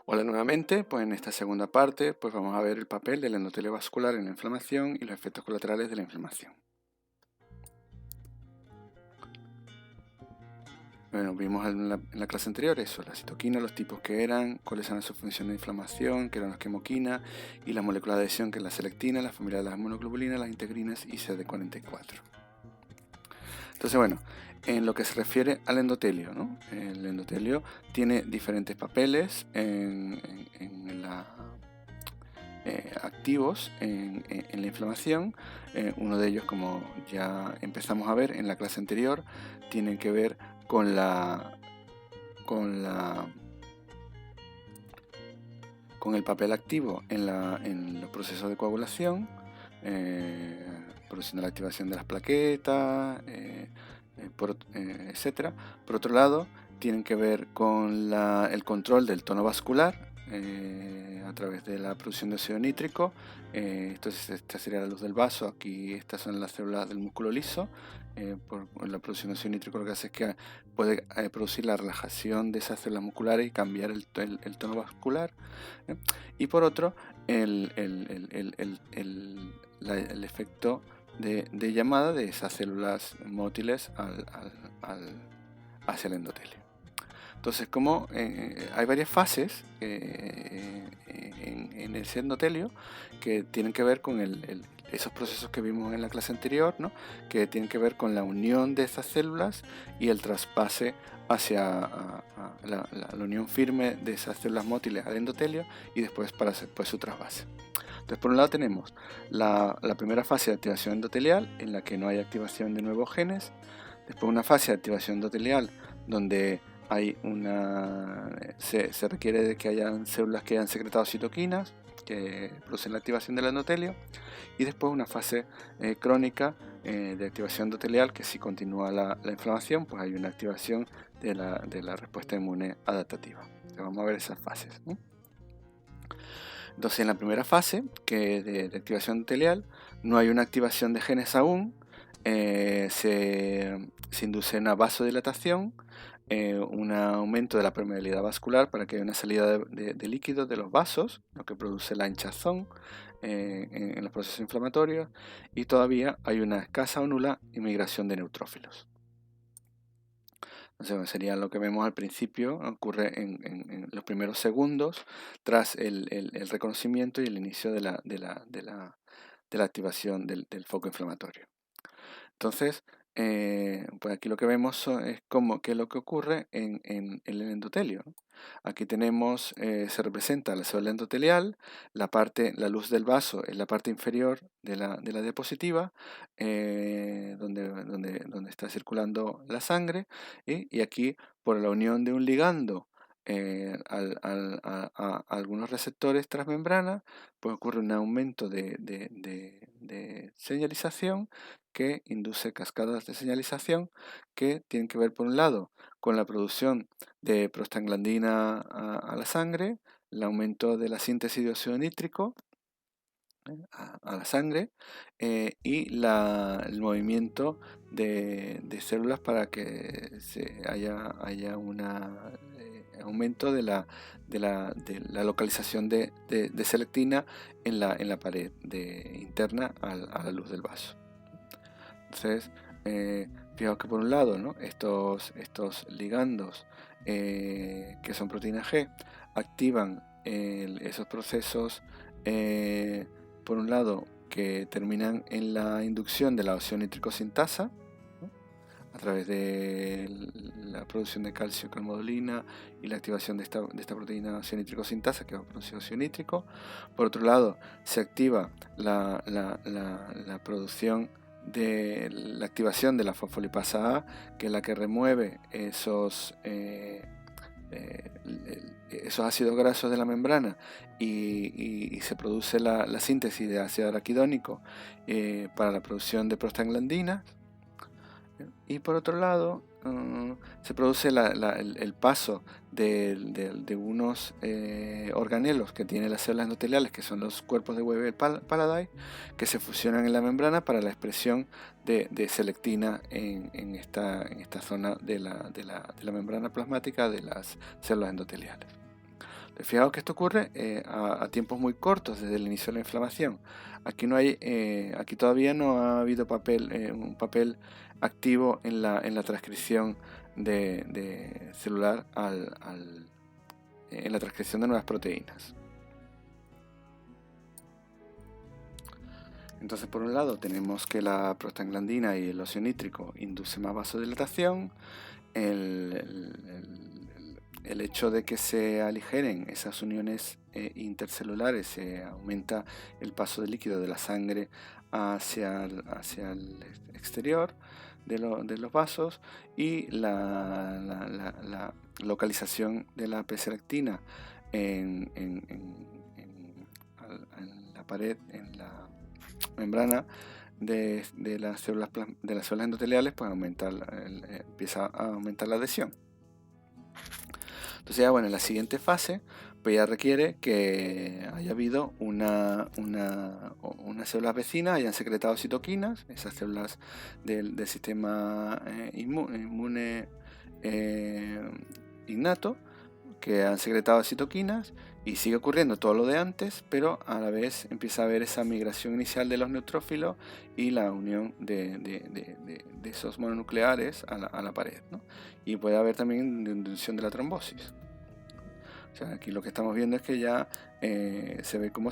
Hola nuevamente, pues en esta segunda parte pues vamos a ver el papel del endotelio vascular en la inflamación y los efectos colaterales de la inflamación. Bueno, vimos en la clase anterior eso, la citoquina, los tipos que eran, cuáles eran sus funciones de inflamación, que eran las quimoquinas, y la molécula de adhesión, que es la selectina, la familia de las monoglobulinas, las integrinas y CD44. Entonces, bueno, en lo que se refiere al endotelio, ¿no? El endotelio tiene diferentes papeles activos en la inflamación. Uno de ellos, como ya empezamos a ver en la clase anterior, tiene que ver con el papel activo en los procesos de coagulación, produciendo la activación de las plaquetas, etc. Por otro lado, tienen que ver con el control del tono vascular a través de la producción de óxido nítrico. Entonces esta sería la luz del vaso, aquí estas son las células del músculo liso. Por la producción de óxido nítrico lo que hace es que puede producir la relajación de esas células musculares y cambiar el tono vascular. Y por otro, el efecto de llamada de esas células mótiles hacia el endotelio. Entonces, como hay varias fases en el endotelio que tienen que ver con esos procesos que vimos en la clase anterior, ¿no? Que tienen que ver con la unión de esas células y el traspase hacia la unión firme de esas células mótiles al endotelio y después para su trasvase. Entonces, por un lado tenemos la primera fase de activación endotelial, en la que no hay activación de nuevos genes. Después una fase de activación endotelial donde se requiere de que hayan células que hayan secretado citoquinas que producen la activación del endotelio, y después una fase crónica de activación endotelial, que si continúa la inflamación, pues hay una activación de la respuesta inmune adaptativa. Entonces vamos a ver esas fases, ¿no? Entonces, en la primera fase, que de activación endotelial, no hay una activación de genes aún, se induce una vasodilatación, un aumento de la permeabilidad vascular para que haya una salida de líquidos de los vasos, lo que produce la hinchazón en los procesos inflamatorios, y todavía hay una escasa o nula inmigración de neutrófilos. Entonces, sería lo que vemos al principio, ocurre en los primeros segundos tras el reconocimiento y el inicio de la activación del foco inflamatorio. Entonces, pues aquí lo que vemos es qué es lo que ocurre en el endotelio, ¿no? Aquí tenemos, se representa la célula endotelial, la luz del vaso es la parte inferior de la diapositiva, donde está circulando la sangre, y aquí por la unión de un ligando a algunos receptores transmembrana, pues ocurre un aumento de señalización que induce cascadas de señalización que tienen que ver, por un lado, con la producción de prostaglandina a la sangre, el aumento de la síntesis de óxido nítrico a la sangre, y el movimiento de células para que haya un aumento de la localización de selectina en la pared interna a la luz del vaso. Entonces, fijaos que por un lado, ¿no? estos ligandos que son proteína G activan esos procesos, por un lado, que terminan en la inducción de la oxionítrico-sintasa, ¿no? A través de la producción de calcio calmodulina y la activación de esta proteína oxionítrico-sintasa que va a producir óxido nítrico. Por otro lado, se activa la producción de la activación de la fosfolipasa A, que es la que remueve esos ácidos grasos de la membrana y se produce la síntesis de ácido araquidónico para la producción de prostaglandinas. Y por otro lado, se produce el paso de unos organelos que tienen las células endoteliales, que son los cuerpos de Weber-Palade, que se fusionan en la membrana para la expresión de selectina en esta zona de la membrana plasmática de las células endoteliales. Fijaos que esto ocurre a tiempos muy cortos desde el inicio de la inflamación. Aquí aquí todavía no ha habido un papel activo en la transcripción de celular en la transcripción de nuevas proteínas. Entonces, por un lado, tenemos que la prostaglandina y el óxido nítrico inducen más vasodilatación. El hecho de que se aligeren esas uniones intercelulares, se aumenta el paso de líquido de la sangre hacia el exterior de los vasos, y la localización de la preselectina en la pared, en la membrana de las células endoteliales, pues empieza a aumentar la adhesión. Entonces ya, bueno, en la siguiente fase pues ya requiere que haya habido unas células vecinas, hayan secretado citoquinas, esas células del sistema inmune innato, que han secretado citoquinas, y sigue ocurriendo todo lo de antes, pero a la vez empieza a haber esa migración inicial de los neutrófilos y la unión de esos mononucleares a la pared, ¿no? Y puede haber también inducción de la trombosis. O sea, aquí lo que estamos viendo es que ya se ve cómo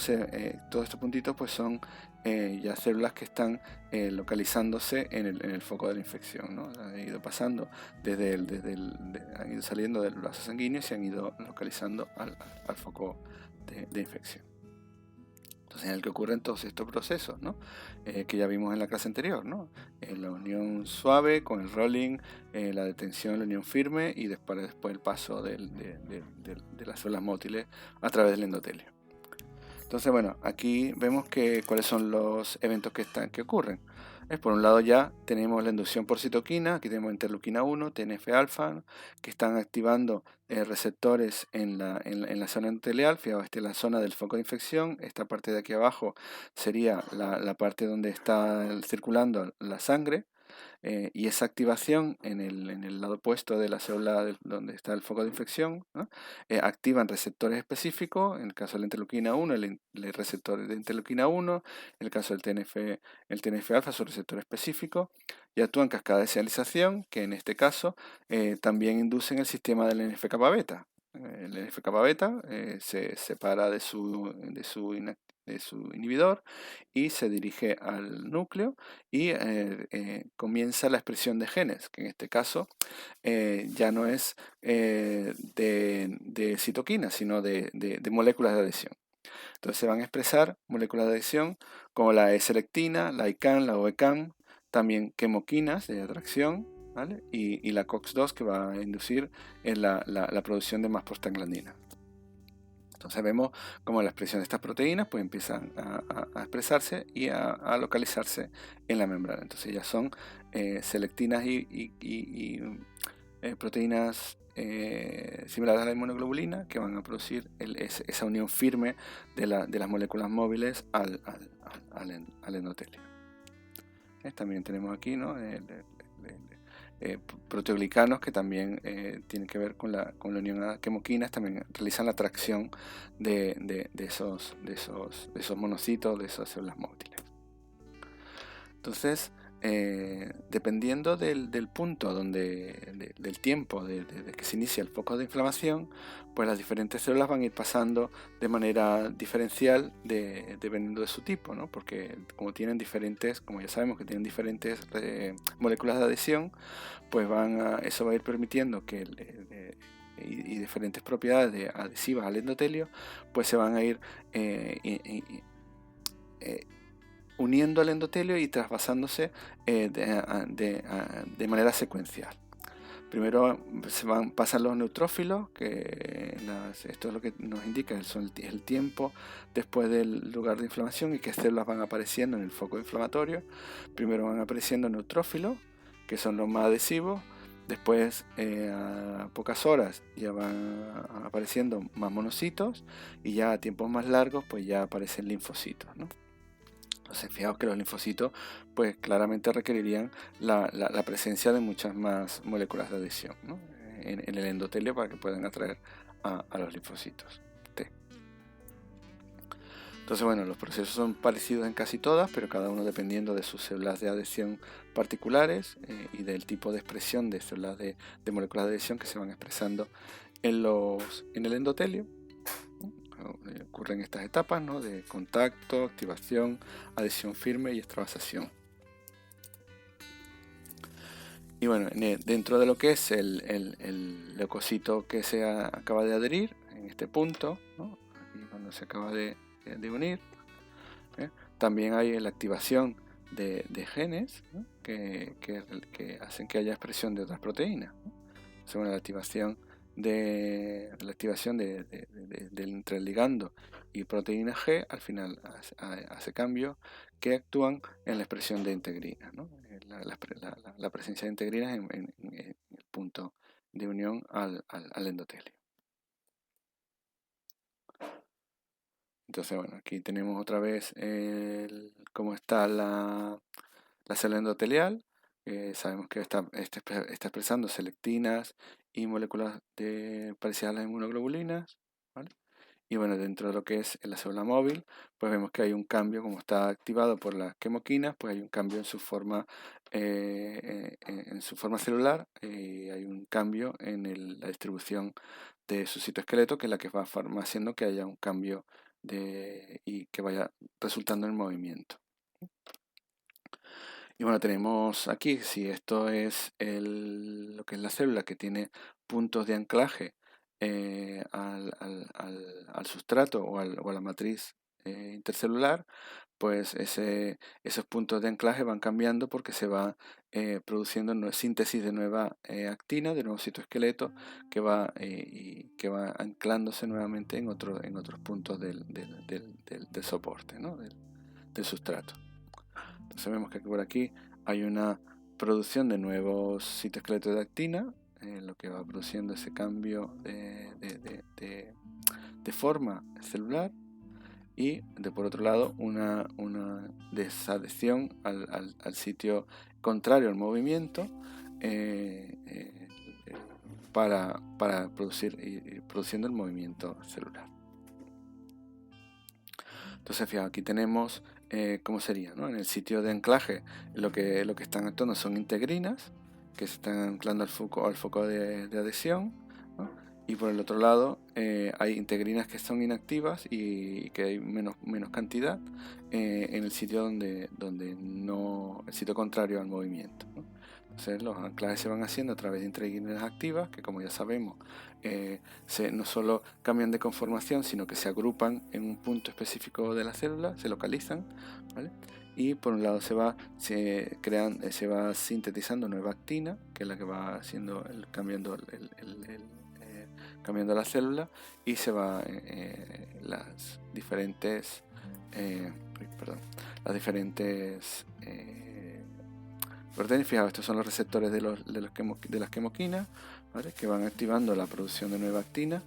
todos estos puntitos pues son ya células que están localizándose en el foco de la infección, ¿no? Han ido pasando han ido saliendo del vaso sanguíneo y se han ido localizando al foco de infección. Entonces, en el que ocurren todos estos procesos, ¿no? Que ya vimos en la clase anterior, ¿no? La unión suave con el rolling, la detención, la unión firme, y después el paso de las células mótiles a través del endotelio. Entonces, bueno, aquí vemos cuáles son los eventos que ocurren. Por un lado ya tenemos la inducción por citoquina, aquí tenemos interleuquina 1, TNF-alfa, que están activando receptores en la zona endotelial. Fijaos, esta es la zona del foco de infección. Esta parte de aquí abajo sería la parte donde está circulando la sangre. Y esa activación en el lado opuesto de la célula donde está el foco de infección, ¿no? Activan receptores específicos. En el caso de la interleuquina 1, el receptor de interleuquina 1, en el caso del el TNF-alfa, son receptores específicos, y actúan cascada de señalización, que en este caso también inducen el sistema del NF-kappa beta. El NF-kappa beta se separa de su inhibidor y se dirige al núcleo, y comienza la expresión de genes, que en este caso ya no es de citoquinas, sino de moléculas de adhesión. Entonces se van a expresar moléculas de adhesión como la E-selectina, la ICAM, la OECAM, también quemoquinas de atracción, ¿vale? Y la COX-2, que va a inducir en la producción de más prostaglandina. Entonces vemos cómo la expresión de estas proteínas pues empiezan a expresarse y a localizarse en la membrana. Entonces ya son selectinas y proteínas similares a la inmunoglobulina, que van a producir esa unión firme de las moléculas móviles al endotelio. También tenemos aquí, ¿no? Proteoglicanos, que también tienen que ver con la unión a quemoquinas, también realizan la tracción de esos monocitos, de esas células móviles. Entonces, dependiendo del punto del tiempo de que se inicia el foco de inflamación, pues las diferentes células van a ir pasando de manera diferencial dependiendo de su tipo, ¿no? Porque como ya sabemos que tienen diferentes moléculas de adhesión, pues eso va a ir permitiendo que y diferentes propiedades adhesivas al endotelio pues se van a ir uniendo al endotelio y trasvasándose de manera secuencial. Primero pasan los neutrófilos, que esto es lo que nos indica el tiempo después del lugar de inflamación y qué células van apareciendo en el foco inflamatorio. Primero van apareciendo neutrófilos, que son los más adhesivos. Después, a pocas horas, ya van apareciendo más monocitos, y ya a tiempos más largos pues ya aparecen linfocitos, ¿no? Entonces, fijaos que los linfocitos pues claramente requerirían la presencia de muchas más moléculas de adhesión, ¿no? en el endotelio, para que puedan atraer a los linfocitos. Entonces, bueno, los procesos son parecidos en casi todas, pero cada uno dependiendo de sus células de adhesión particulares y del tipo de expresión de células de moléculas de adhesión que se van expresando en el endotelio. Ocurren estas etapas, ¿no?, de contacto, activación, adhesión firme y extravasación. Y bueno, dentro de lo que es el leucocito que se acaba de adherir, en este punto, ¿no?, aquí cuando se acaba de unir, también hay la activación de genes, ¿no?, que hacen que haya expresión de otras proteínas, ¿no? Entonces, bueno, la activación del entre el ligando y proteína G al final hace cambios que actúan en la expresión de integrinas, ¿no? La presencia de integrinas en el punto de unión al endotelio. Entonces, bueno, aquí tenemos otra vez cómo está la célula endotelial. Sabemos que está expresando selectinas y moléculas parecidas a las inmunoglobulinas, ¿vale? Y bueno, dentro de lo que es la célula móvil, pues vemos que hay un cambio, como está activado por las quimoquinas, pues hay un cambio en su forma celular, hay un cambio en la distribución de su citoesqueleto, que es la que va haciendo que haya un cambio y que vaya resultando en movimiento. Y bueno, tenemos aquí, si esto es lo que es la célula que tiene puntos de anclaje al sustrato o a la matriz intercelular, pues esos puntos de anclaje van cambiando porque se va produciendo síntesis de nueva actina, de nuevo citoesqueleto, que va anclándose nuevamente en otros puntos del soporte, ¿no?, del sustrato. Entonces vemos que por aquí hay una producción de nuevos citoesqueletos de actina, lo que va produciendo ese cambio de forma celular, y por otro lado una desadhesión al sitio contrario al movimiento para ir produciendo el movimiento celular. Entonces, fijaos, aquí tenemos cómo sería, ¿no? En el sitio de anclaje lo que están actuando son integrinas que se están anclando al foco de adhesión, ¿no? Y por el otro lado hay integrinas que son inactivas y que hay menos cantidad en el sitio donde el sitio contrario al movimiento, ¿no? Entonces los anclajes se van haciendo a través de integrinas activas que, como ya sabemos, no solo cambian de conformación, sino que se agrupan en un punto específico de la célula, se localizan, ¿vale? Y por un lado se va sintetizando nueva actina, que es la que va haciendo cambiando la célula, y se va las diferentes proteínas. Fijaos, estos son los receptores de las quimoquinas, ¿vale?, que van activando la producción de nueva actina,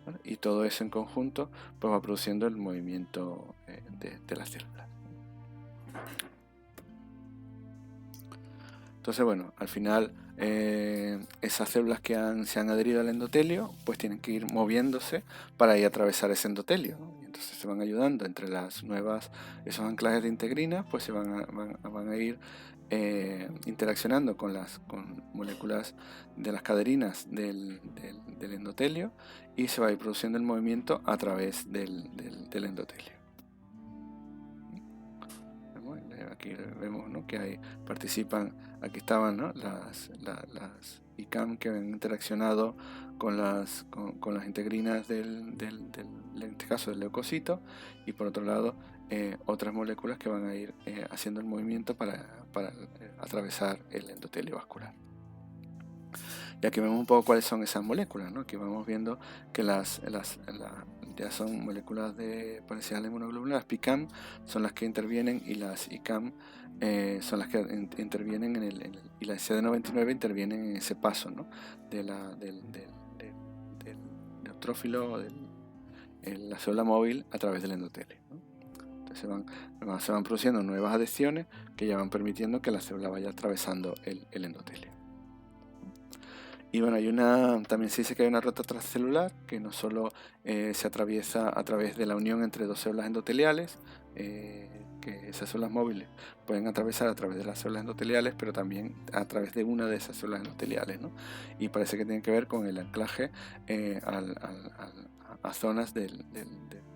¿vale? Y todo eso en conjunto pues va produciendo el movimiento de las células. Entonces, bueno, al final esas células que se han adherido al endotelio pues tienen que ir moviéndose para ir a atravesar ese endotelio, ¿no? Y entonces se van ayudando entre esos anclajes de integrinas, pues se van a ir interaccionando con moléculas de las caderinas del endotelio, y se va a ir produciendo el movimiento a través del endotelio. Aquí vemos, ¿no?, que participan, aquí estaban, ¿no?, las ICAM que han interaccionado con las integrinas en este caso del leucocito, y por otro lado otras moléculas que van a ir haciendo el movimiento para atravesar el endotelio vascular. Y aquí vemos un poco cuáles son esas moléculas, ¿no? Aquí vamos viendo que ya son moléculas parecidas a la inmunoglobulina. Las PICAM son las que intervienen, y las ICAM son las que intervienen y la CD99 intervienen en ese paso, ¿no?, del neutrófilo, la célula móvil a través del endotelio, ¿no? Entonces se van produciendo nuevas adhesiones que ya van permitiendo que la célula vaya atravesando el endotelio. Y bueno, también se dice que hay una ruta transcelular que no solo se atraviesa a través de la unión entre dos células endoteliales, que esas células móviles pueden atravesar a través de las células endoteliales, pero también a través de una de esas células endoteliales, ¿no? Y parece que tiene que ver con el anclaje a zonas del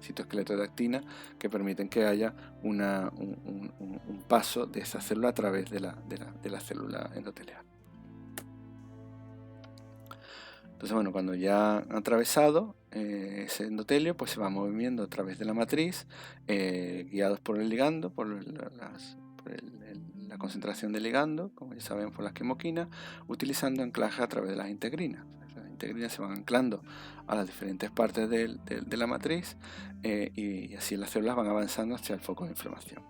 citoesqueleto de actina que permiten que haya un paso de esa célula a través de la célula endotelial. Entonces, bueno, cuando ya han atravesado ese endotelio, pues se va moviendo a través de la matriz, guiados por el ligando, por la concentración del ligando, como ya saben, por las quimoquinas, utilizando anclaje a través de las integrinas. Las integrinas se van anclando a las diferentes partes de la matriz y así las células van avanzando hacia el foco de inflamación.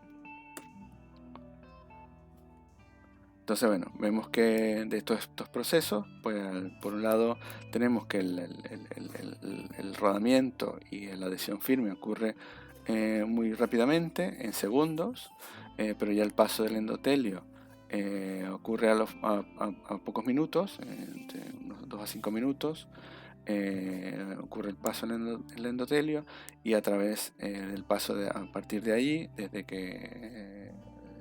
Entonces, bueno, vemos que de estos procesos, pues por un lado tenemos que el rodamiento y la adhesión firme ocurre muy rápidamente, en segundos, pero ya el paso del endotelio ocurre a pocos minutos, entre unos 2 a 5 minutos, ocurre el paso del endotelio y a través del paso a partir de ahí, desde que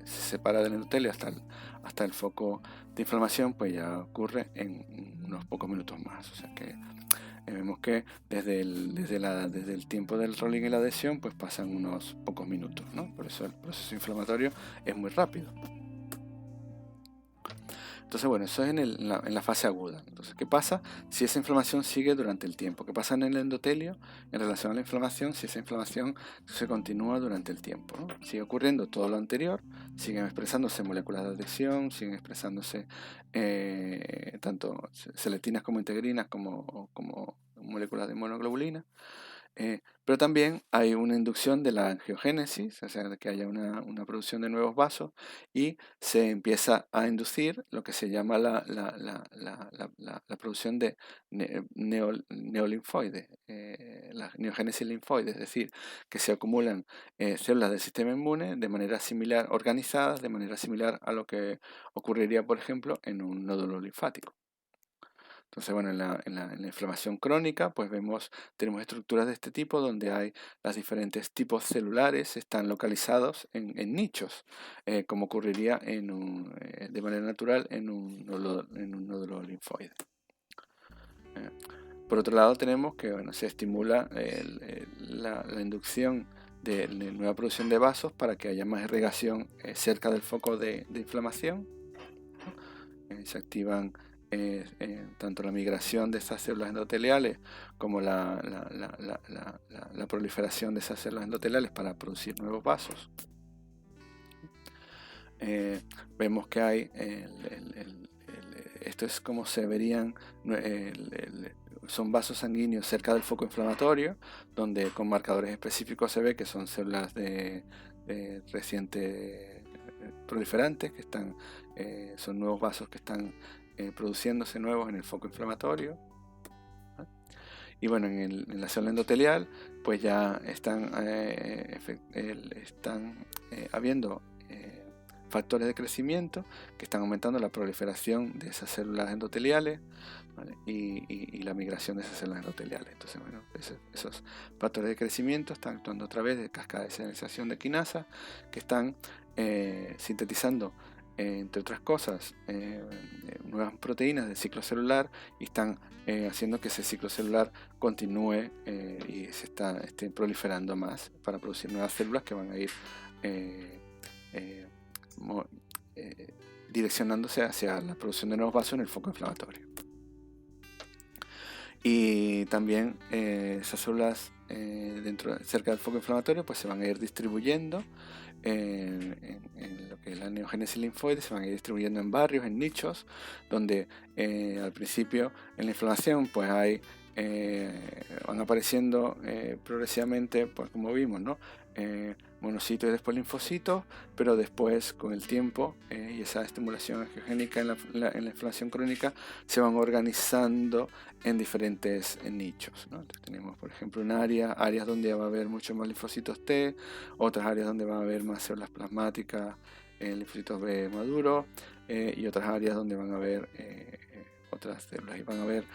se separa del endotelio hasta el foco de inflamación, pues ya ocurre en unos pocos minutos más. O sea que vemos que desde el tiempo del rolling y la adhesión, pues pasan unos pocos minutos, ¿no? Por eso el proceso inflamatorio es muy rápido. Entonces, bueno, eso es en la fase aguda. Entonces, ¿qué pasa si esa inflamación sigue durante el tiempo? ¿Qué pasa en el endotelio en relación a la inflamación si esa inflamación se continúa durante el tiempo, ¿no? Sigue ocurriendo todo lo anterior, siguen expresándose moléculas de adhesión, siguen expresándose tanto selectinas como integrinas como moléculas de monoglobulina. Pero también hay una inducción de la angiogénesis, o sea, de que haya una producción de nuevos vasos y se empieza a inducir lo que se llama la producción de neolinfoides, la neogénesis linfoide, es decir, que se acumulan células del sistema inmune de manera similar, organizadas de manera similar a lo que ocurriría, por ejemplo, en un nódulo linfático. Entonces, bueno, en la inflamación crónica, pues tenemos estructuras de este tipo donde hay los diferentes tipos celulares, están localizados en nichos, como ocurriría de manera natural en un nódulo linfoide. Por otro lado, tenemos que se estimula la inducción de nueva producción de vasos para que haya más irrigación cerca del foco de inflamación. Se activan tanto la migración de esas células endoteliales como la proliferación de esas células endoteliales para producir nuevos vasos. Vemos que hay esto es como se verían son vasos sanguíneos cerca del foco inflamatorio, donde con marcadores específicos se ve que son células de reciente proliferantes, que son nuevos vasos que están produciéndose nuevos en el foco inflamatorio. Y bueno, en la célula endotelial pues ya están habiendo factores de crecimiento que están aumentando la proliferación de esas células endoteliales, ¿vale? y la migración de esas células endoteliales. Entonces, bueno, esos factores de crecimiento están actuando a través de cascadas de señalización de quinasa que están sintetizando, entre otras cosas, nuevas proteínas del ciclo celular y están haciendo que ese ciclo celular continúe y se esté proliferando más para producir nuevas células que van a ir direccionándose hacia la producción de nuevos vasos en el foco inflamatorio. Y también esas células cerca del foco inflamatorio pues se van a ir distribuyendo en lo que es la neogénesis linfoide, se van a ir distribuyendo en barrios, en nichos, donde al principio en la inflamación pues van apareciendo progresivamente, pues como vimos, ¿no? Monocitos y después linfocitos, pero después con el tiempo y esa estimulación angiogénica en la inflamación crónica se van organizando en diferentes nichos, ¿no? Entonces tenemos, por ejemplo, áreas donde va a haber muchos más linfocitos T, otras áreas donde va a haber más células plasmáticas, linfocitos B maduros, y otras áreas donde van a haber otras células, y van a haber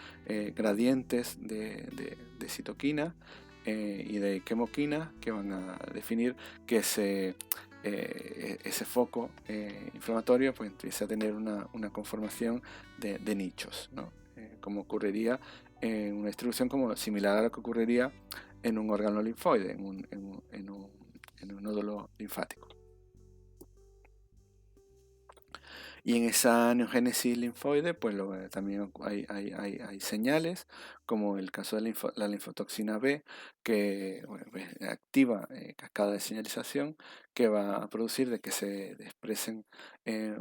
gradientes de citoquina y de quemoquina que van a definir que ese foco inflamatorio pues empieza a tener una conformación de nichos, ¿no? Como ocurriría en una distribución como similar a lo que ocurriría en un órgano linfoide, en un nódulo linfático. Y en esa neogénesis linfoide, pues también hay señales, como el caso de la linfotoxina B, que bueno, pues, activa cascada de señalización que va a producir de que se expresen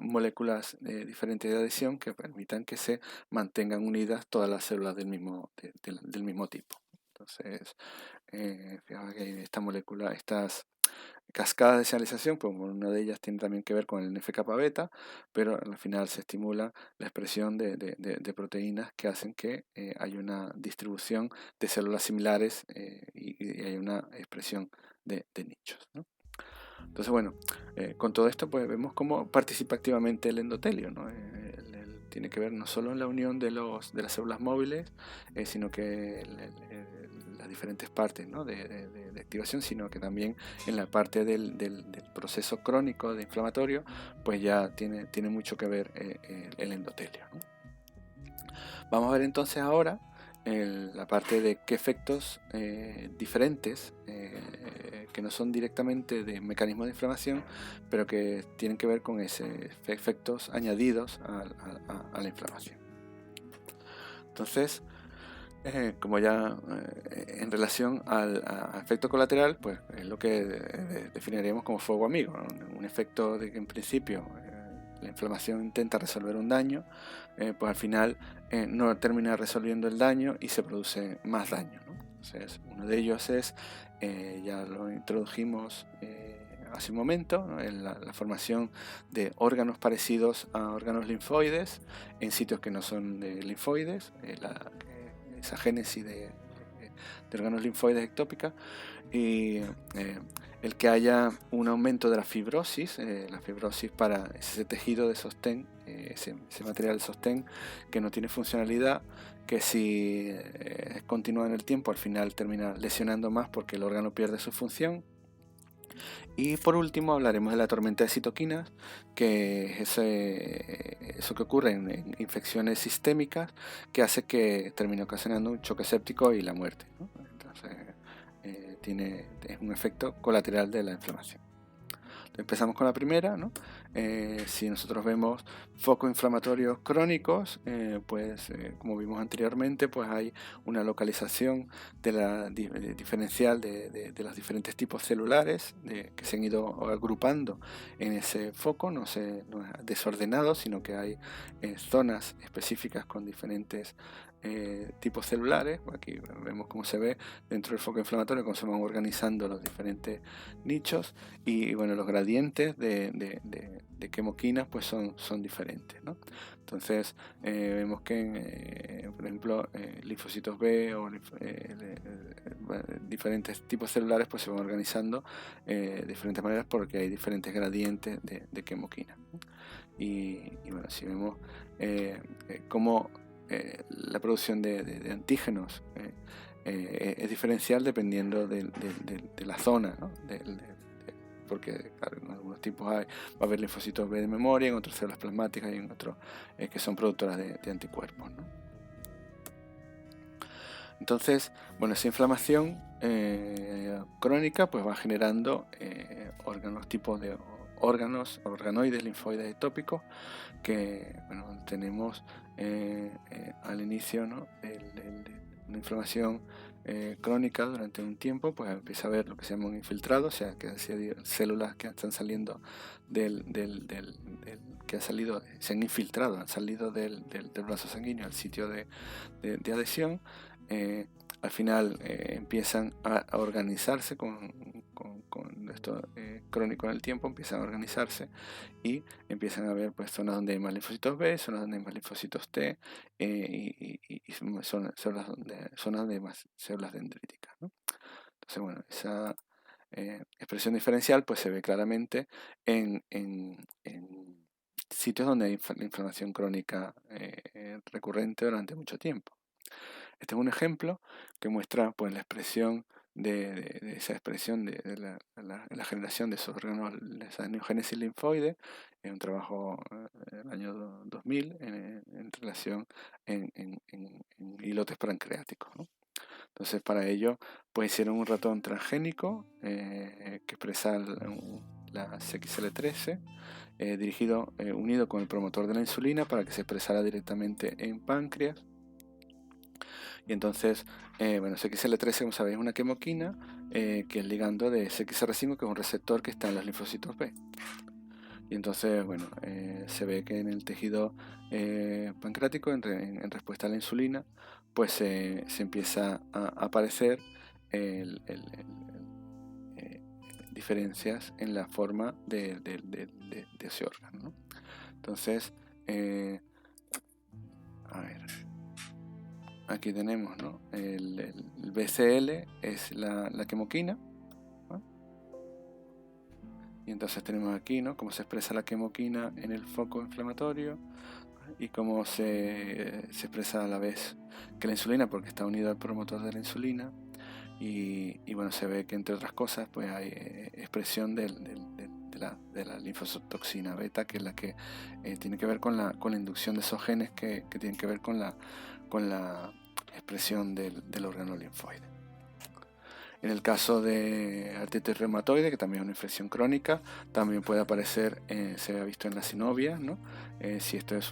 moléculas diferentes de adhesión que permitan que se mantengan unidas todas las células del mismo tipo. Entonces, fijaos que esta molécula, estas cascadas de señalización, pues una de ellas tiene también que ver con el NF-kappa beta, pero al final se estimula la expresión de proteínas que hacen que haya una distribución de células similares y hay una expresión de nichos, ¿no? Entonces, bueno, con todo esto pues vemos cómo participa activamente el endotelio, ¿no? Tiene que ver no solo en la unión de las células móviles, sino que las diferentes partes, ¿no? de activación, sino que también en la parte del proceso crónico de inflamatorio, pues ya tiene mucho que ver el endotelio, ¿no? Vamos a ver entonces ahora la parte de qué efectos diferentes, que no son directamente de mecanismos de inflamación, pero que tienen que ver con efectos añadidos a la inflamación. Entonces, como ya en relación al efecto colateral, pues es lo que definiríamos como fuego amigo, ¿no? Un efecto de que en principio la inflamación intenta resolver un daño, pues al final no termina resolviendo el daño y se produce más daño, ¿no? Entonces, uno de ellos es, ya lo introdujimos hace un momento, ¿no? La formación de órganos parecidos a órganos linfoides en sitios que no son de linfoides, esa génesis de órganos linfoides ectópicas, y el que haya un aumento de la fibrosis para ese tejido de sostén, ese material de sostén que no tiene funcionalidad, que si continúa en el tiempo al final termina lesionando más porque el órgano pierde su función. Y por último hablaremos de la tormenta de citoquinas, que es eso que ocurre en infecciones sistémicas, que hace que termine ocasionando un choque séptico y la muerte, ¿no? Entonces es un efecto colateral de la inflamación. Empezamos con la primera, ¿no? Si nosotros vemos focos inflamatorios crónicos, pues como vimos anteriormente, pues hay una localización de la diferencial de los diferentes tipos celulares que se han ido agrupando en ese foco, no es desordenado, sino que hay zonas específicas con diferentes tipos celulares. Aquí vemos cómo se ve dentro del foco inflamatorio, cómo se van organizando los diferentes nichos, y bueno, los gradientes de quemoquinas pues son diferentes, ¿no? Entonces vemos que por ejemplo linfocitos B o diferentes tipos celulares pues se van organizando de diferentes maneras porque hay diferentes gradientes de quemoquina, ¿no? Y bueno, si vemos cómo la producción de antígenos es diferencial dependiendo de la zona, ¿no? Porque claro, en algunos tipos va a haber linfocitos B de memoria, en otros células plasmáticas y en otros que son productoras de anticuerpos, ¿no? Entonces, bueno, esa inflamación crónica pues va generando tipos de organoides linfoides ectópicos que bueno, tenemos al inicio, ¿no? Una inflamación crónica durante un tiempo, pues empieza a haber lo que se llama un infiltrado, o sea, que células que están saliendo que se han infiltrado, han salido del vaso sanguíneo al sitio de adhesión. Al final empiezan a organizarse con esto crónico en el tiempo, empiezan a organizarse y empiezan a haber pues zonas donde hay más linfocitos B, zonas donde hay más linfocitos T y zonas donde hay más células dendríticas, ¿no? Entonces, bueno, esa expresión diferencial pues se ve claramente en sitios donde hay inflamación crónica recurrente durante mucho tiempo. Este es un ejemplo que muestra pues la expresión de esa expresión de la generación de esos órganos, esa neogénesis linfoide, en un trabajo del año 2000 en relación en islotes pancreáticos, ¿no? Entonces para ello pues hicieron un ratón transgénico que expresa la CXL13 unido con el promotor de la insulina para que se expresara directamente en páncreas. Y entonces, bueno, CXL13, como sabéis, es una quimoquina que es ligando de CXR5, que es un receptor que está en los linfocitos B. Y entonces, bueno, se ve que en el tejido pancreático, en respuesta a la insulina, pues se empieza a aparecer diferencias en la forma de ese órgano, ¿no? Entonces, a ver, aquí tenemos, ¿no? El BCL es la quimoquina, ¿no? Y entonces tenemos aquí, ¿no?, cómo se expresa la quimoquina en el foco inflamatorio y cómo se expresa a la vez que la insulina, porque está unido al promotor de la insulina. Y bueno, se ve que entre otras cosas pues hay expresión de la linfotoxina beta, que es la que tiene que ver con la inducción de esos genes que tienen que ver con la expresión del órgano linfoide. En el caso de artritis reumatoide, que también es una infección crónica, también puede aparecer, se ha visto en la synovia, ¿no? Si esto es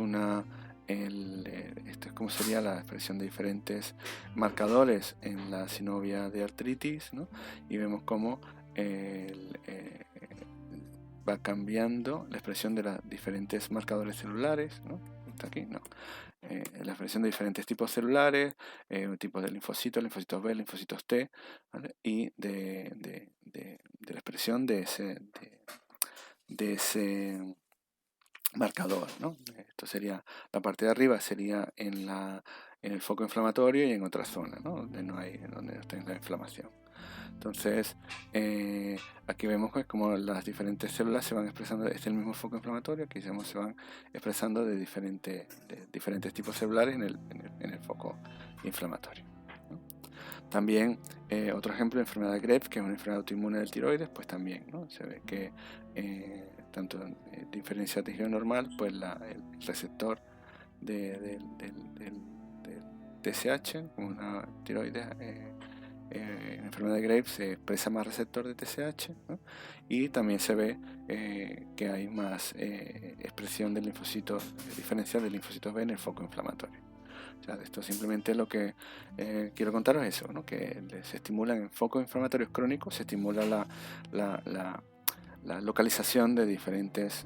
esto es como sería la expresión de diferentes marcadores en la synovia de artritis, ¿no? Y vemos cómo va cambiando la expresión de los diferentes marcadores celulares, ¿no? Está aquí, ¿no? La expresión de diferentes tipos celulares, tipos de linfocitos B, linfocitos T, ¿vale? Y de la expresión de ese marcador, ¿no? Esto sería, la parte de arriba sería en el foco inflamatorio y en otras zonas, ¿no?, donde no está la inflamación. Entonces, aquí vemos pues cómo las diferentes células se van expresando, es el mismo foco inflamatorio, aquí se van expresando de diferentes tipos celulares en el foco inflamatorio, ¿no? También, otro ejemplo de enfermedad de Graves, que es una enfermedad autoinmune del tiroides, pues también, ¿no?, se ve que tanto en diferencia de tejido normal, pues el receptor del TSH, como una tiroides, en enfermedad de Graves se expresa más receptor de TSH, ¿no? Y también se ve que hay más expresión del linfocito diferencial del linfocitos B en el foco inflamatorio. O sea, esto simplemente lo que quiero contaros es eso, ¿no?, que se estimulan en focos inflamatorios crónicos, se estimula la localización de diferentes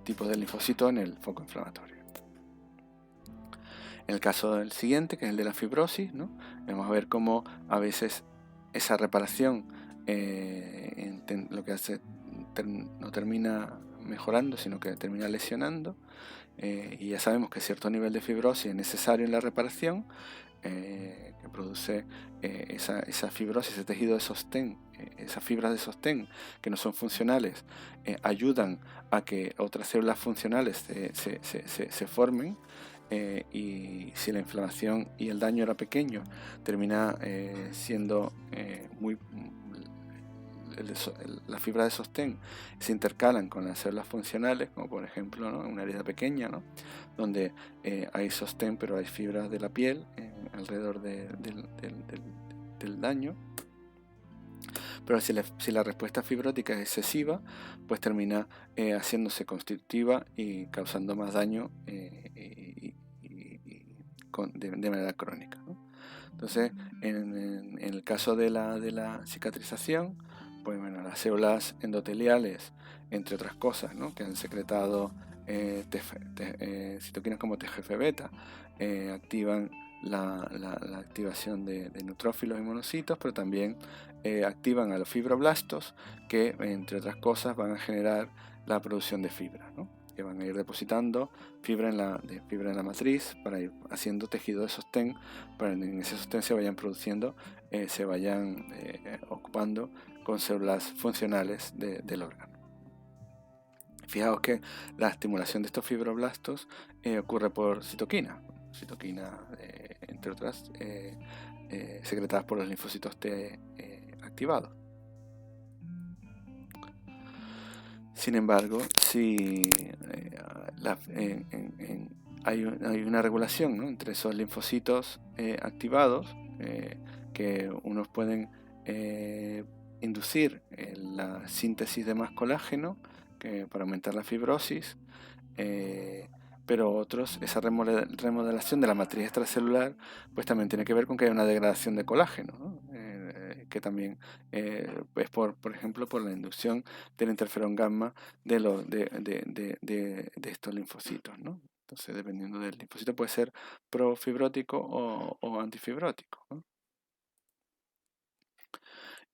tipos de linfocitos en el foco inflamatorio. En el caso del siguiente, que es el de la fibrosis, ¿no?, vamos a ver cómo a veces esa reparación lo que hace no termina mejorando, sino que termina lesionando, y ya sabemos que cierto nivel de fibrosis es necesario en la reparación, que produce esa fibrosis, ese tejido de sostén, esas fibras de sostén que no son funcionales, ayudan a que otras células funcionales se formen, y si la inflamación y el daño era pequeño, termina siendo las fibras de sostén se intercalan con las células funcionales, como por ejemplo, ¿no?, una herida pequeña, ¿no?, donde hay sostén pero hay fibras de la piel alrededor del daño. Pero si la respuesta fibrótica es excesiva, pues termina haciéndose constitutiva y causando más daño de manera crónica, ¿no? Entonces, en el caso de la cicatrización, pues bueno, las células endoteliales, entre otras cosas, ¿no?, que han secretado citoquinas como TGF-beta, activan la activación de neutrófilos y monocitos, pero también activan a los fibroblastos, que entre otras cosas van a generar la producción de fibra, ¿no?, que van a ir depositando fibra en la matriz para ir haciendo tejido de sostén, para que en ese sostén se vayan produciendo, se vayan ocupando con células funcionales del órgano. Fijaos que la estimulación de estos fibroblastos ocurre por citoquina, entre otras secretadas por los linfocitos T activados. Sin embargo, si hay una regulación, ¿no?, entre esos linfocitos activados, que unos pueden inducir la síntesis de más colágeno para aumentar la fibrosis, pero otros, esa remodelación de la matriz extracelular, pues también tiene que ver con que hay una degradación de colágeno, ¿no?, que también es por ejemplo, por la inducción del interferón gamma de estos linfocitos, ¿no? Entonces, dependiendo del linfocito, puede ser profibrótico o antifibrótico, ¿no?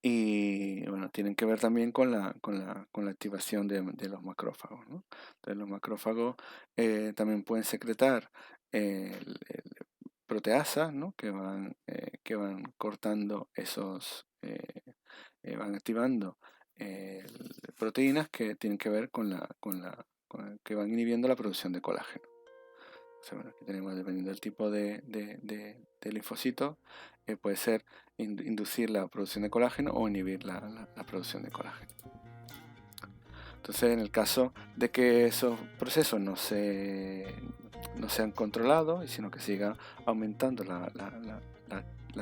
Y bueno, tienen que ver también con la activación de los macrófagos, ¿no? Entonces, los macrófagos también pueden secretar proteasas, ¿no?, que van cortando van activando proteínas que tienen que ver con que van inhibiendo la producción de colágeno. O sea, bueno, aquí tenemos, dependiendo del tipo de linfocito, puede ser inducir la producción de colágeno o inhibir la producción de colágeno. Entonces, en el caso de que esos procesos no sean controlados, sino que siga aumentando la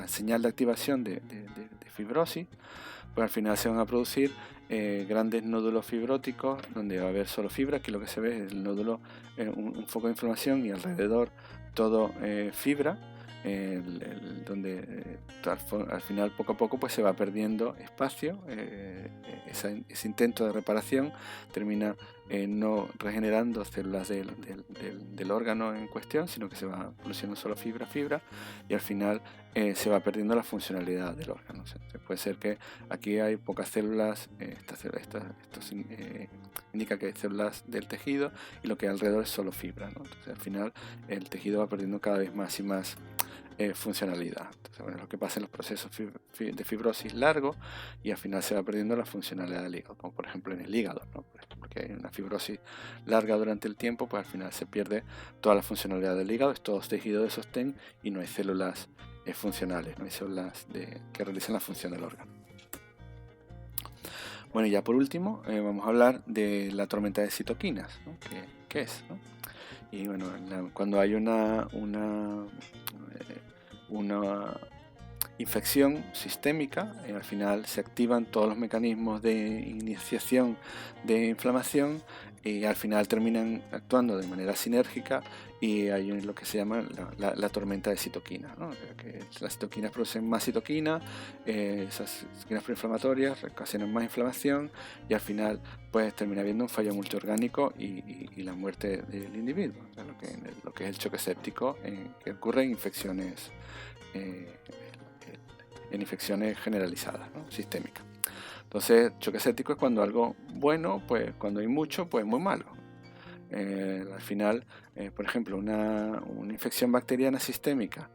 señal de activación de fibrosis, pues al final se van a producir grandes nódulos fibróticos donde va a haber solo fibra. Aquí lo que se ve es el nódulo, un foco de inflamación, y alrededor todo fibra, donde al final poco a poco pues se va perdiendo espacio. Ese intento de reparación termina no regenerando células del órgano en cuestión, sino que se va produciendo solo fibra, y al final se va perdiendo la funcionalidad del órgano. O sea, puede ser que aquí hay pocas células, esto indica que hay células del tejido, y lo que hay alrededor es solo fibra, ¿no? Entonces, al final el tejido va perdiendo cada vez más y más funcionalidad. Entonces, bueno, lo que pasa en los procesos de fibrosis largos, y al final se va perdiendo la funcionalidad del hígado, como por ejemplo en el hígado, ¿no? Porque hay una fibrosis larga durante el tiempo, pues al final se pierde toda la funcionalidad del hígado, es todo tejido de sostén y no hay células funcionales, no hay células que realizan la función del órgano. Bueno, y ya por último vamos a hablar de la tormenta de citoquinas, ¿no? ¿Qué es, ¿no? Y bueno, cuando hay una infección sistémica, al final se activan todos los mecanismos de iniciación de inflamación, y al final terminan actuando de manera sinérgica, y hay lo que se llama la tormenta de citoquinas, ¿no? Que las citoquinas producen más citoquina, esas citoquinas proinflamatorias ocasionan más inflamación, y al final pues termina habiendo un fallo multiorgánico y la muerte del individuo. O sea, lo que es el choque séptico, que ocurre en infecciones generalizadas, ¿no?, sistémicas. Entonces, choque séptico es cuando algo bueno, pues cuando hay mucho, pues muy malo. Al final, por ejemplo, una infección bacteriana sistémica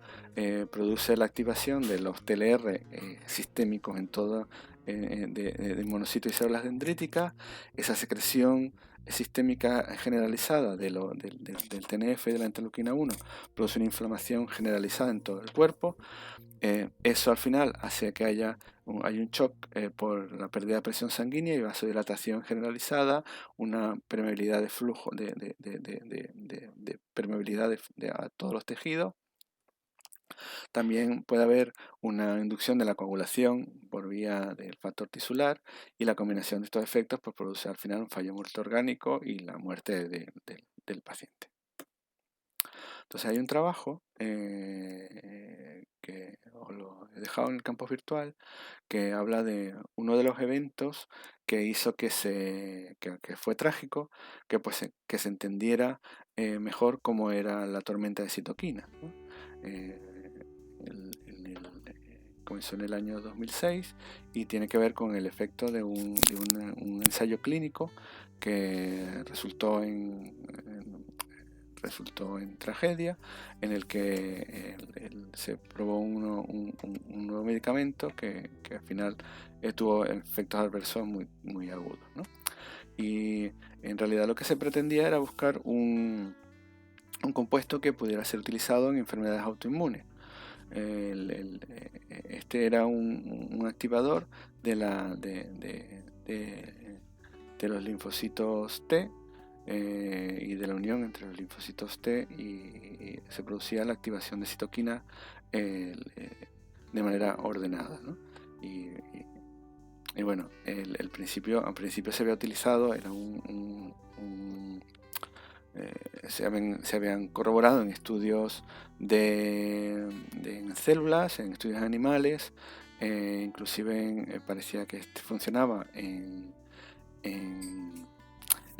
produce la activación de los TLR sistémicos en todo de monocitos y células dendríticas. Esa secreción sistémica generalizada del TNF, de la interleuquina 1, produce una inflamación generalizada en todo el cuerpo. Eso al final hace que hay un shock por la pérdida de presión sanguínea y vasodilatación generalizada, una permeabilidad de flujo, de permeabilidad a todos los tejidos. También puede haber una inducción de la coagulación por vía del factor tisular, y la combinación de estos efectos pues produce al final un fallo multiorgánico y la muerte del paciente. Entonces hay un trabajo que os lo he dejado en el campus virtual, que habla de uno de los eventos que hizo que fue trágico, que se entendiera mejor cómo era la tormenta de citoquinas, ¿no? Comenzó en el año 2006 y tiene que ver con el efecto de un ensayo clínico que resultó en tragedia, en el que se probó un nuevo medicamento que al final tuvo efectos adversos muy agudos, ¿no? Y en realidad lo que se pretendía era buscar un compuesto que pudiera ser utilizado en enfermedades autoinmunes. Este era un activador de los linfocitos T, y de la unión entre los linfocitos T, y se producía la activación de citoquinas de manera ordenada, ¿no? Y bueno, al principio se había utilizado, era se habían corroborado en estudios en células, en estudios animales, inclusive parecía que funcionaba en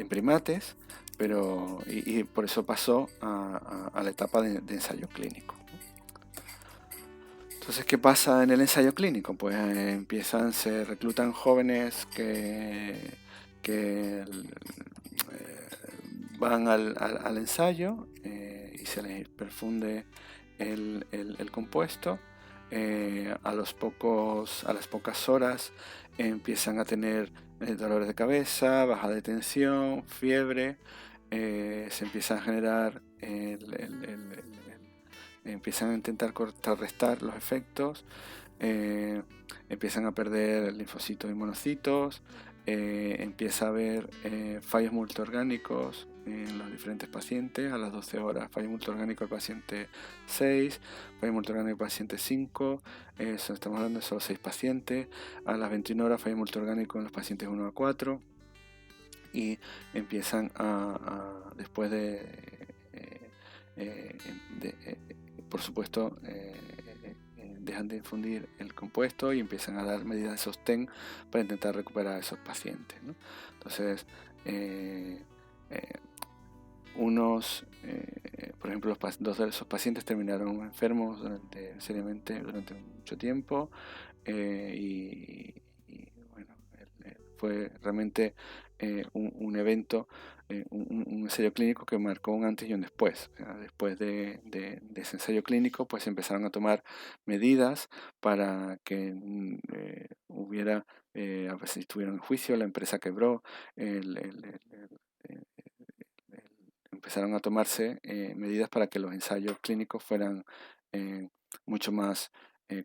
primates, pero y por eso pasó a la etapa de ensayo clínico. Entonces, ¿qué pasa en el ensayo clínico? Pues se reclutan jóvenes que van al ensayo, y se les perfunde el compuesto. A las pocas horas empiezan a tener dolores de cabeza, baja de tensión, fiebre, se empiezan a generar empiezan a intentar contrarrestar los efectos, empiezan a perder linfocitos y monocitos, empieza a haber fallos multiorgánicos en los diferentes pacientes. A las 12 horas fallo multiorgánico del paciente 6, fallo multiorgánico del paciente 5, estamos hablando de solo 6 pacientes. A las 21 horas fallo multiorgánico en los pacientes 1 a 4, y empiezan después por supuesto, dejan de infundir el compuesto y empiezan a dar medidas de sostén para intentar recuperar a esos pacientes, ¿no? Entonces, por ejemplo, dos de esos pacientes terminaron enfermos seriamente durante mucho tiempo, y bueno, fue realmente un evento, un ensayo clínico que marcó un antes y un después. O sea, después de ese ensayo clínico, pues empezaron a tomar medidas para que hubiera, a veces estuvieron en juicio, la empresa quebró, empezaron a tomarse medidas para que los ensayos clínicos fueran mucho más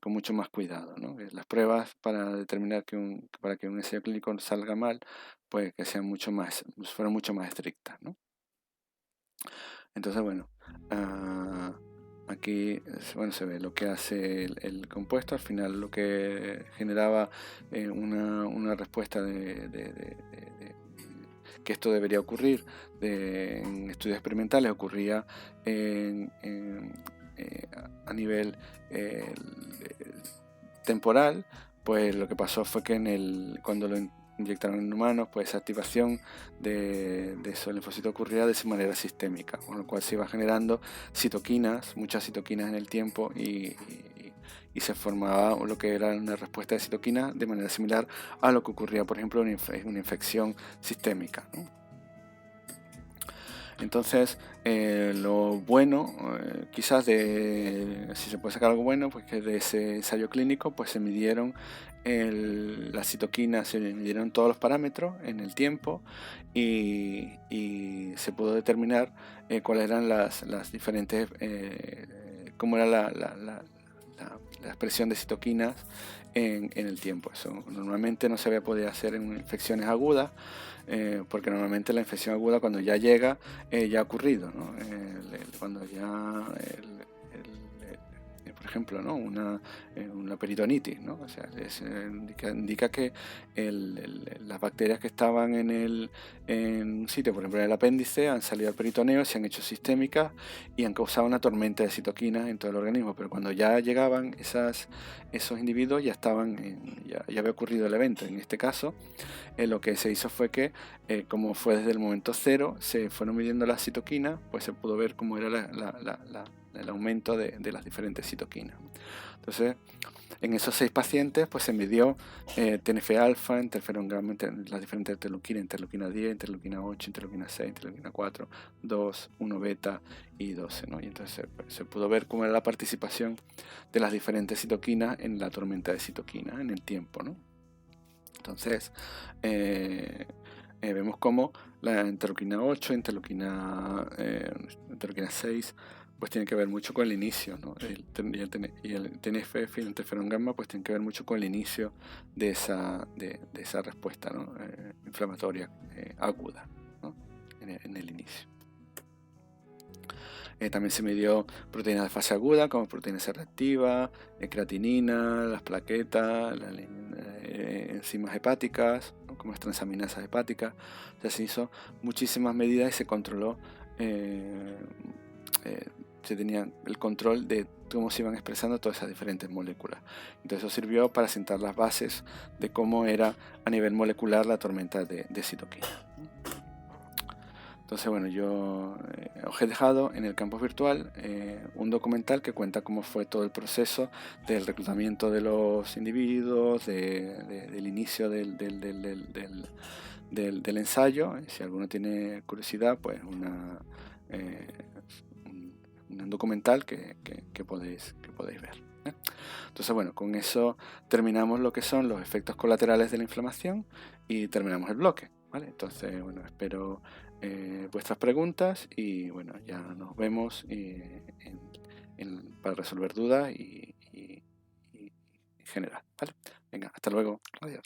con mucho más cuidado, ¿no? Las pruebas para determinar para que un ensayo clínico salga mal, pues que fueran mucho más estrictas, ¿no? Entonces, bueno, aquí bueno, se ve lo que hace el compuesto. Al final lo que generaba una respuesta que esto debería ocurrir en estudios experimentales, ocurría a nivel temporal. Pues lo que pasó fue que cuando lo inyectaron en humanos, pues esa activación de esos linfocitos ocurría de esa manera sistémica, con lo cual se iba generando muchas citoquinas en el tiempo, y se formaba lo que era una respuesta de citoquinas de manera similar a lo que ocurría, por ejemplo, en una infección sistémica, ¿no? Entonces, lo bueno, quizás si se puede sacar algo bueno, pues que de ese ensayo clínico pues se midieron las citoquinas, se midieron todos los parámetros en el tiempo, y se pudo determinar cuáles eran las diferentes, cómo era la expresión de citoquinas en el tiempo. Eso normalmente no se había podido hacer en infecciones agudas, porque normalmente la infección aguda, cuando ya llega, ya ha ocurrido, ¿no? Cuando ya por ejemplo, ¿no? una peritonitis, ¿no? O sea, indica que las bacterias que estaban en un sitio, por ejemplo en el apéndice, han salido al peritoneo, se han hecho sistémicas y han causado una tormenta de citoquinas en todo el organismo. Pero cuando ya llegaban esos individuos, ya había ocurrido el evento. En este caso, lo que se hizo fue que, como fue desde el momento cero, se fueron midiendo las citoquinas, pues se pudo ver cómo era el aumento de las diferentes citoquinas. Entonces, en esos 6 pacientes, pues se midió TNF-alfa, interferón gamma, las diferentes interleuquina 10, interleuquina 8, interleuquina 6, interleuquina 4, 2, 1 beta y 12, ¿no? Y entonces se pudo ver cómo era la participación de las diferentes citoquinas en la tormenta de citoquinas en el tiempo, ¿no? Entonces, vemos cómo la interleuquina 8, interleuquina 6, pues tiene que ver mucho con el inicio, ¿no? Y el TNF y el interferón gamma, pues tienen que ver mucho con el inicio de esa respuesta, ¿no? Inflamatoria aguda, ¿no? En el inicio. También se midió proteínas de fase aguda, como proteína C reactiva, creatinina, las plaquetas, enzimas hepáticas, ¿no? Como las transaminasas hepáticas. O sea, se hizo muchísimas medidas y se controló, se tenía el control de cómo se iban expresando todas esas diferentes moléculas. Entonces eso sirvió para sentar las bases de cómo era a nivel molecular la tormenta de citoquina. Entonces, bueno, yo os he dejado en el campus virtual un documental que cuenta cómo fue todo el proceso del reclutamiento de los individuos, del inicio del ensayo. Si alguno tiene curiosidad, pues un documental que podéis ver. Entonces, bueno, con eso terminamos lo que son los efectos colaterales de la inflamación y terminamos el bloque, ¿vale? Entonces, bueno, espero vuestras preguntas y bueno, ya nos vemos para resolver dudas y en general, ¿vale? Venga, hasta luego, adiós.